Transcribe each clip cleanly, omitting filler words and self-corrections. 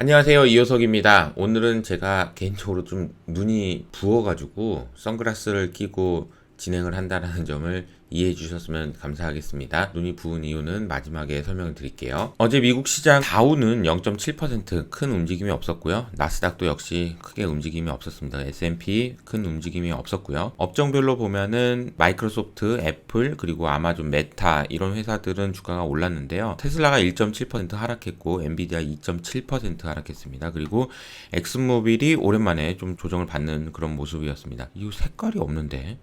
안녕하세요, 이효석입니다. 오늘은 제가 개인적으로 좀 눈이 부어가지고 선글라스를 끼고 진행을 한다는 점을 이해해 주셨으면 감사하겠습니다. 눈이 부은 이유는 마지막에 설명을 드릴게요. 어제 미국 시장 다우는 0.7% 큰 움직임이 없었고요. 나스닥도 역시 크게 움직임이 없었습니다. S&P 큰 움직임이 없었고요. 업종별로 보면은 마이크로소프트, 애플, 그리고 아마존, 메타 이런 회사들은 주가가 올랐는데요. 테슬라가 1.7% 하락했고 엔비디아 2.7% 하락했습니다. 그리고 엑슨모빌이 오랜만에 좀 조정을 받는 그런 모습이었습니다. 이거 색깔이 없는데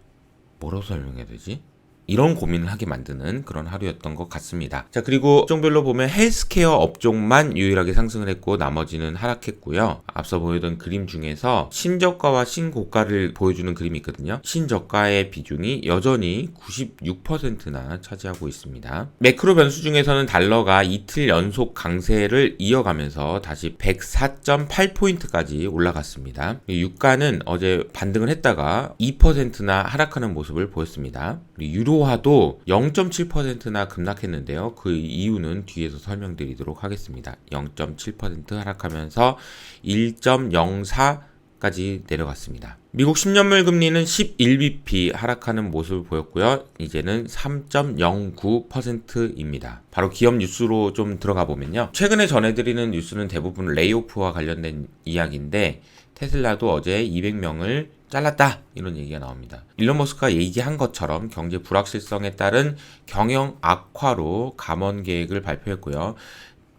뭐라고 설명해야 되지? 이런 고민을 하게 만드는 그런 하루였던 것 같습니다. 자, 그리고 업종별로 보면 헬스케어 업종만 유일하게 상승을 했고 나머지는 하락했고요. 앞서 보여던 그림 중에서 신저가와 신고가를 보여주는 그림이 있거든요. 신저가의 비중이 여전히 96%나 차지하고 있습니다. 매크로 변수 중에서는 달러가 이틀 연속 강세를 이어가면서 다시 104.8포인트까지 올라갔습니다. 유가는 어제 반등을 했다가 2%나 하락하는 모습을 보였습니다. 유로화도 0.7%나 급락했는데요. 그 이유는 뒤에서 설명드리도록 하겠습니다. 0.7% 하락하면서 1.04까지 내려갔습니다. 미국 10년물 금리는 11bp 하락하는 모습을 보였고요. 이제는 3.09%입니다. 바로 기업 뉴스로 좀 들어가 보면요. 최근에 전해드리는 뉴스는 대부분 레이오프와 관련된 이야기인데 테슬라도 어제 200명을 잘랐다 이런 얘기가 나옵니다. 일론 머스크가 얘기한 것처럼 경제 불확실성에 따른 경영 악화로 감원 계획을 발표했고요.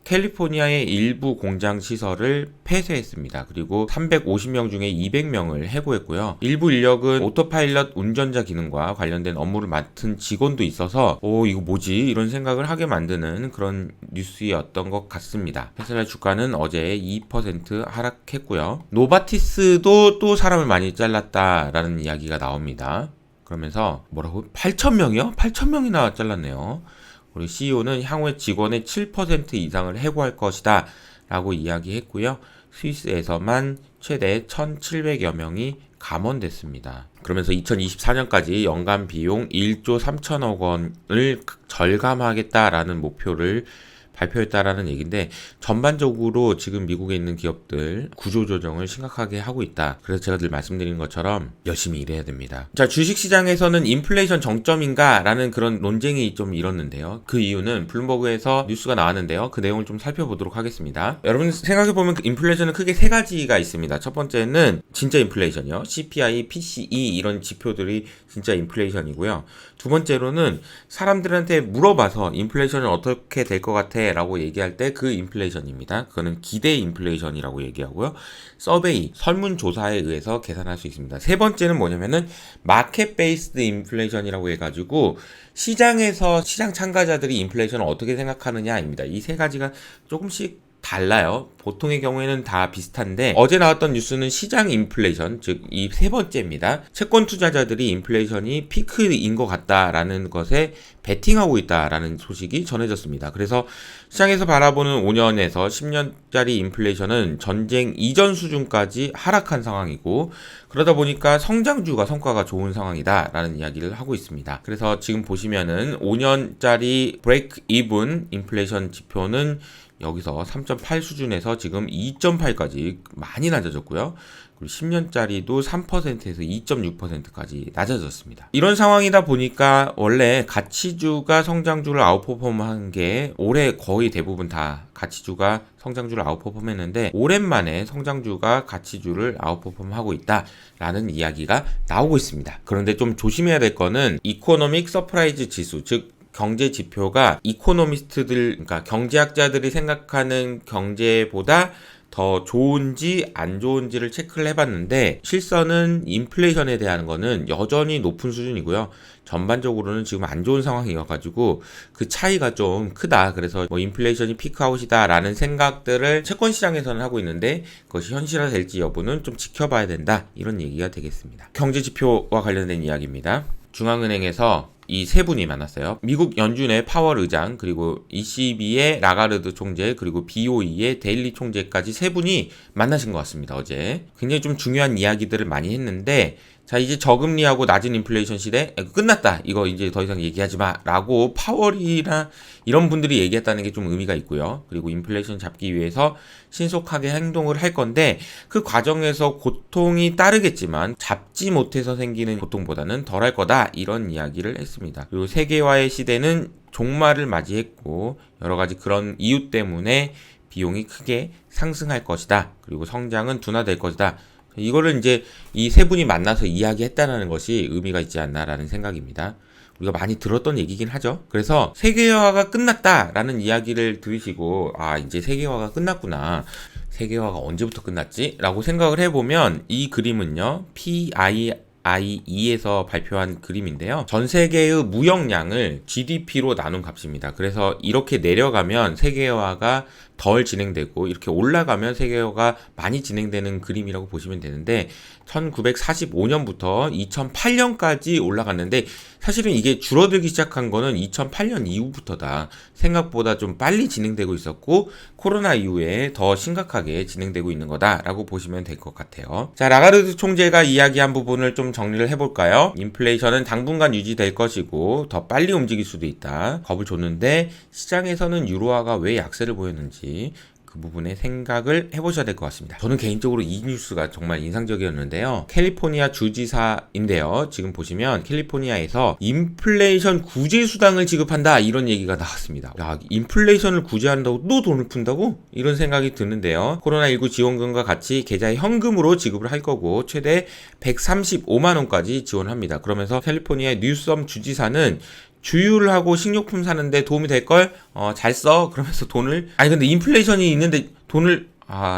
캘리포니아의 일부 공장 시설을 폐쇄했습니다. 그리고 350명 중에 200명을 해고했고요. 일부 인력은 오토파일럿 운전자 기능과 관련된 업무를 맡은 직원도 있어서 이거 뭐지? 이런 생각을 하게 만드는 그런 뉴스였던 것 같습니다. 테슬라 주가는 어제 2% 하락했고요. 노바티스도 또 사람을 많이 잘랐다라는 이야기가 나옵니다. 그러면서 뭐라고? 8,000명이요? 8,000명이나 잘랐네요. 우리 CEO는 향후에 직원의 7% 이상을 해고할 것이다 라고 이야기했고요. 스위스에서만 최대 1,700여 명이 감원됐습니다. 그러면서 2024년까지 연간 비용 1조 3천억 원을 절감하겠다라는 목표를 발표했다라는 얘기인데 전반적으로 지금 미국에 있는 기업들 구조조정을 심각하게 하고 있다. 그래서 제가 늘 말씀드린 것처럼 열심히 일해야 됩니다. 자, 주식시장에서는 인플레이션 정점인가? 라는 그런 논쟁이 좀 일었는데요. 그 이유는 블룸버그에서 뉴스가 나왔는데요. 그 내용을 좀 살펴보도록 하겠습니다. 여러분 생각해보면 인플레이션은 크게 세 가지가 있습니다. 첫 번째는 진짜 인플레이션이요. CPI, PCE 이런 지표들이 진짜 인플레이션이고요. 두 번째로는 사람들한테 물어봐서 인플레이션은 어떻게 될 것 같아? 라고 얘기할 때 그 인플레이션입니다. 그거는 기대 인플레이션이라고 얘기하고요. 서베이, 설문조사에 의해서 계산할 수 있습니다. 세 번째는 뭐냐면은 마켓 베이스드 인플레이션이라고 해가지고 시장에서 시장 참가자들이 인플레이션을 어떻게 생각하느냐입니다. 이 세 가지가 조금씩 달라요. 보통의 경우에는 다 비슷한데 어제 나왔던 뉴스는 시장 인플레이션, 즉 이 세 번째입니다. 채권 투자자들이 인플레이션이 피크인 것 같다라는 것에 베팅하고 있다라는 소식이 전해졌습니다. 그래서 시장에서 바라보는 5년에서 10년짜리 인플레이션은 전쟁 이전 수준까지 하락한 상황이고 그러다 보니까 성장주가 성과가 좋은 상황이다라는 이야기를 하고 있습니다. 그래서 지금 보시면은 5년짜리 브레이크 이븐 인플레이션 지표는 여기서 3.8 수준에서 지금 2.8까지 많이 낮아졌고요. 그리고 10년짜리도 3%에서 2.6%까지 낮아졌습니다. 이런 상황이다 보니까 원래 가치주가 성장주를 아웃퍼폼한 게 올해 거의 대부분 다 가치주가 성장주를 아웃퍼폼했는데 오랜만에 성장주가 가치주를 아웃퍼폼하고 있다라는 이야기가 나오고 있습니다. 그런데 좀 조심해야 될 거는 이코노믹 서프라이즈 지수, 즉 경제 지표가 이코노미스트들, 그러니까 경제학자들이 생각하는 경제보다 더 좋은지 안 좋은지를 체크를 해봤는데 실선은 인플레이션에 대한 거는 여전히 높은 수준이고요. 전반적으로는 지금 안 좋은 상황이어가지고 그 차이가 좀 크다. 그래서 뭐 인플레이션이 피크아웃이다 라는 생각들을 채권 시장에서는 하고 있는데 그것이 현실화될지 여부는 좀 지켜봐야 된다. 이런 얘기가 되겠습니다. 경제 지표와 관련된 이야기입니다. 중앙은행에서 이 세 분이 만났어요. 미국 연준의 파월 의장, 그리고 ECB의 라가르드 총재, 그리고 BOE의 데일리 총재까지 세 분이 만나신 것 같습니다. 어제 굉장히 좀 중요한 이야기들을 많이 했는데 자, 이제 저금리하고 낮은 인플레이션 시대 끝났다. 이거 이제 더 이상 얘기하지 마. 라고 파월이나 이런 분들이 얘기했다는 게 좀 의미가 있고요. 그리고 인플레이션 잡기 위해서 신속하게 행동을 할 건데 그 과정에서 고통이 따르겠지만 잡지 못해서 생기는 고통보다는 덜할 거다. 이런 이야기를 했습니다. 그리고 세계화의 시대는 종말을 맞이했고 여러 가지 그런 이유 때문에 비용이 크게 상승할 것이다. 그리고 성장은 둔화될 것이다. 이거를 이제 이 세 분이 만나서 이야기했다는 것이 의미가 있지 않나라는 생각입니다. 우리가 많이 들었던 얘기긴 하죠. 그래서 세계화가 끝났다라는 이야기를 들으시고 이제 세계화가 끝났구나. 세계화가 언제부터 끝났지? 라고 생각을 해보면 이 그림은요. PIIE에서 발표한 그림인데요. 전 세계의 무역량을 GDP로 나눈 값입니다. 그래서 이렇게 내려가면 세계화가 덜 진행되고 이렇게 올라가면 세계화가 많이 진행되는 그림이라고 보시면 되는데 1945년부터 2008년까지 올라갔는데 사실은 이게 줄어들기 시작한 거는 2008년 이후부터다. 생각보다 좀 빨리 진행되고 있었고 코로나 이후에 더 심각하게 진행되고 있는 거다라고 보시면 될 것 같아요. 자, 라가르드 총재가 이야기한 부분을 좀 정리를 해볼까요? 인플레이션은 당분간 유지될 것이고 더 빨리 움직일 수도 있다. 겁을 줬는데 시장에서는 유로화가 왜 약세를 보였는지 그 부분에 생각을 해보셔야 될 것 같습니다. 저는 개인적으로 이 뉴스가 정말 인상적이었는데요. 캘리포니아 주지사인데요. 지금 보시면 캘리포니아에서 인플레이션 구제 수당을 지급한다 이런 얘기가 나왔습니다. 야, 인플레이션을 구제한다고 또 돈을 푼다고? 이런 생각이 드는데요. 코로나19 지원금과 같이 계좌에 현금으로 지급을 할 거고 최대 135만 원까지 지원합니다. 그러면서 캘리포니아 뉴섬 주지사는 주유를 하고 식료품 사는데 도움이 될걸? 잘 써. 그러면서 돈을 근데 인플레이션이 있는데 돈을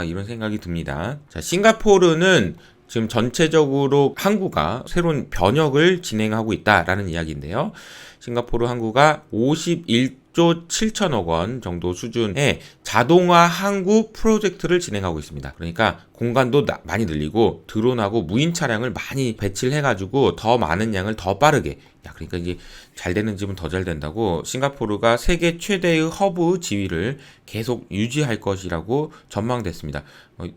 이런 생각이 듭니다. 자, 싱가포르는 지금 전체적으로 항구가 새로운 변혁을 진행하고 있다라는 이야기인데요. 싱가포르 항구가 51조 7천억 원 정도 수준의 자동화 항구 프로젝트를 진행하고 있습니다. 그러니까 공간도 많이 늘리고 드론하고 무인 차량을 많이 배치를 해가지고 더 많은 양을 더 빠르게 그러니까 이제 잘 되는 집은 더 잘 된다고 싱가포르가 세계 최대의 허브 지위를 계속 유지할 것이라고 전망됐습니다.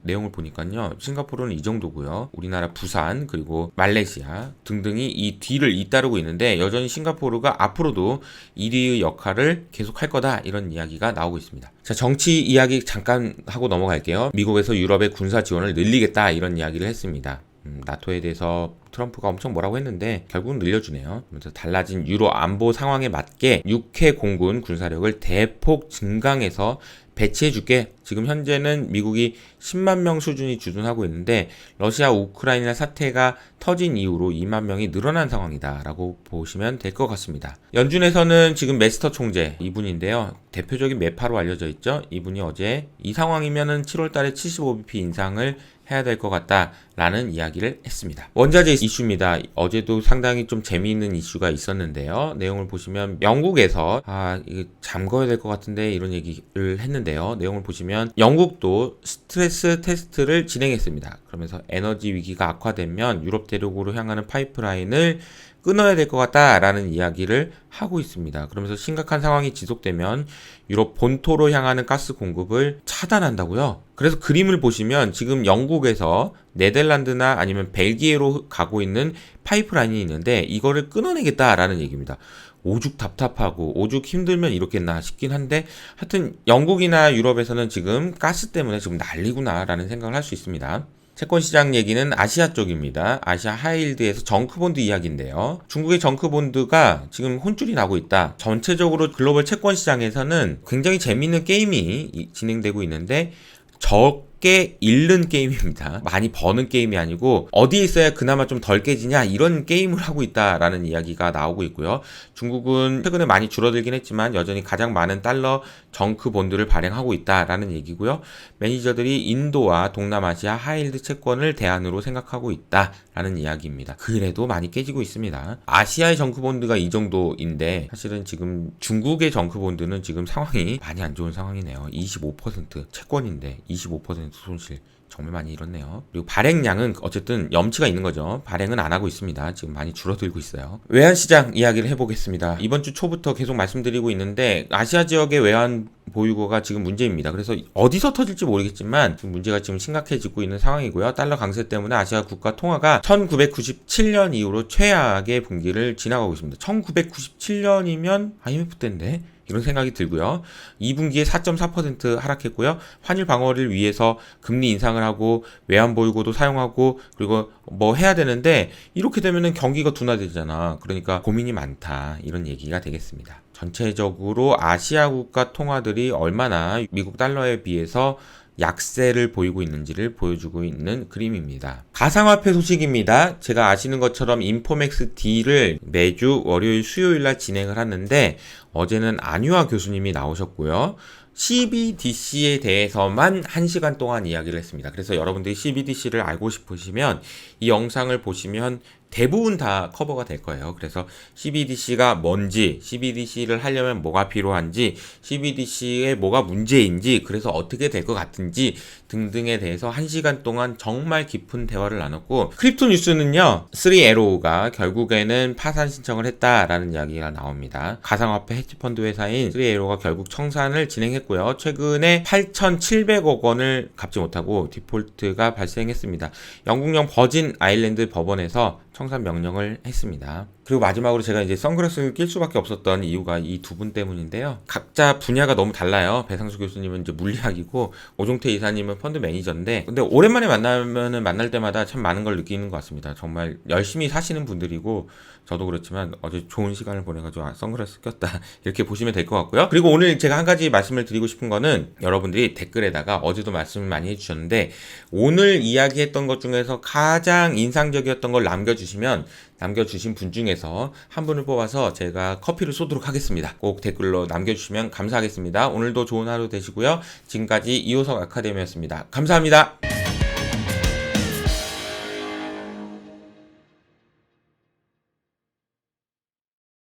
내용을 보니까요. 싱가포르는 이 정도고요. 우리나라 부산 그리고 말레이시아 등등이 이 뒤를 잇따르고 있는데 여전히 싱가포르가 앞으로도 1위의 역할을 계속 할 거다 이런 이야기가 나오고 있습니다. 자, 정치 이야기 잠깐 하고 넘어갈게요. 미국에서 유럽의 군사 지원을 늘리겠다 이런 이야기를 했습니다. 나토에 대해서 트럼프가 엄청 뭐라고 했는데 결국은 늘려주네요. 그래서 달라진 유로 안보 상황에 맞게 육해 공군 군사력을 대폭 증강해서 배치해줄게. 지금 현재는 미국이 10만 명 수준이 주둔하고 있는데 러시아 우크라이나 사태가 터진 이후로 2만 명이 늘어난 상황이다 라고 보시면 될 것 같습니다. 연준에서는 지금 메스터 총재 이분인데요. 대표적인 매파로 알려져 있죠. 이분이 어제 이 상황이면은 7월 달에 75bp 인상을 해야 될 것 같다라는 이야기를 했습니다. 원자재 이슈입니다. 어제도 상당히 좀 재미있는 이슈가 있었는데요. 내용을 보시면 영국에서 이거 잠궈야 될 것 같은데 이런 얘기를 했는데요. 내용을 보시면 영국도 스트레스 테스트를 진행했습니다. 그러면서 에너지 위기가 악화되면 유럽 대륙으로 향하는 파이프라인을 끊어야 될 것 같다라는 이야기를 하고 있습니다. 그러면서 심각한 상황이 지속되면 유럽 본토로 향하는 가스 공급을 차단한다고요. 그래서 그림을 보시면 지금 영국에서 네덜란드나 아니면 벨기에로 가고 있는 파이프라인이 있는데 이거를 끊어내겠다라는 얘기입니다. 오죽 답답하고 오죽 힘들면 이렇겠나 싶긴 한데 하여튼 영국이나 유럽에서는 지금 가스 때문에 지금 난리구나 라는 생각을 할 수 있습니다. 채권시장 얘기는 아시아 쪽입니다. 아시아 하이힐드에서 정크본드 이야기인데요. 중국의 정크본드가 지금 혼쭐이 나고 있다. 전체적으로 글로벌 채권시장에서는 굉장히 재미있는 게임이 진행되고 있는데 적게 잃는 게임입니다. 많이 버는 게임이 아니고 어디에 있어야 그나마 좀 덜 깨지냐 이런 게임을 하고 있다라는 이야기가 나오고 있고요. 중국은 최근에 많이 줄어들긴 했지만 여전히 가장 많은 달러 정크 본드를 발행하고 있다라는 얘기고요. 매니저들이 인도와 동남아시아 하이힐드 채권을 대안으로 생각하고 있다라는 이야기입니다. 그래도 많이 깨지고 있습니다. 아시아의 정크 본드가 이 정도인데 사실은 지금 중국의 정크 본드는 지금 상황이 많이 안 좋은 상황이네요. 25% 채권인데 25% 손실. 정말 많이 잃었네요. 그리고 발행량은 어쨌든 염치가 있는 거죠. 발행은 안 하고 있습니다. 지금 많이 줄어들고 있어요. 외환시장 이야기를 해보겠습니다. 이번 주 초부터 계속 말씀드리고 있는데 아시아 지역의 외환 보유고가 지금 문제입니다. 그래서 어디서 터질지 모르겠지만 지금 문제가 지금 심각해지고 있는 상황이고요. 달러 강세 때문에 아시아 국가 통화가 1997년 이후로 최악의 분기를 지나가고 있습니다. 1997년이면 IMF 때인데 이런 생각이 들고요. 2분기에 4.4% 하락했고요. 환율 방어를 위해서 금리 인상을 하고 외환 보유고도 사용하고 그리고 뭐 해야 되는데 이렇게 되면은 경기가 둔화되잖아. 그러니까 고민이 많다. 이런 얘기가 되겠습니다. 전체적으로 아시아 국가 통화들이 얼마나 미국 달러에 비해서 약세를 보이고 있는지를 보여주고 있는 그림입니다. 가상화폐 소식입니다. 제가 아시는 것처럼 인포맥스 D를 매주 월요일 수요일날 진행을 하는데 어제는 안유아 교수님이 나오셨고요. CBDC에 대해서만 1시간 동안 이야기를 했습니다. 그래서 여러분들이 CBDC를 알고 싶으시면 이 영상을 보시면 대부분 다 커버가 될 거예요. 그래서 CBDC가 뭔지, CBDC를 하려면 뭐가 필요한지, CBDC에 뭐가 문제인지, 그래서 어떻게 될 것 같은지 등등에 대해서 1시간 동안 정말 깊은 대화를 나눴고, 크립토 뉴스는요, 3Arrow가 결국에는 파산 신청을 했다라는 이야기가 나옵니다. 가상화폐 헤지펀드 회사인 3Arrow가 결국 청산을 진행했고요. 최근에 8,700억 원을 갚지 못하고 디폴트가 발생했습니다. 영국령 버진 아일랜드 법원에서 청산 명령을 했습니다. 그리고 마지막으로 제가 이제 선글라스를 낄 수밖에 없었던 이유가 이 두 분 때문인데요. 각자 분야가 너무 달라요. 배상수 교수님은 이제 물리학이고 오종태 이사님은 펀드 매니저인데 근데 오랜만에 만나면은 만날 때마다 참 많은 걸 느끼는 것 같습니다. 정말 열심히 사시는 분들이고 저도 그렇지만 어제 좋은 시간을 보내가지고 선글라스 꼈다 이렇게 보시면 될 것 같고요. 그리고 오늘 제가 한 가지 말씀을 드리고 싶은 거는 여러분들이 댓글에다가 어제도 말씀을 많이 해주셨는데 오늘 이야기했던 것 중에서 가장 인상적이었던 걸 남겨주신 분 중에서 한 분을 뽑아서 제가 커피를 쏘도록 하겠습니다. 꼭 댓글로 남겨주시면 감사하겠습니다. 오늘도 좋은 하루 되시고요. 지금까지 이호석 아카데미였습니다. 감사합니다.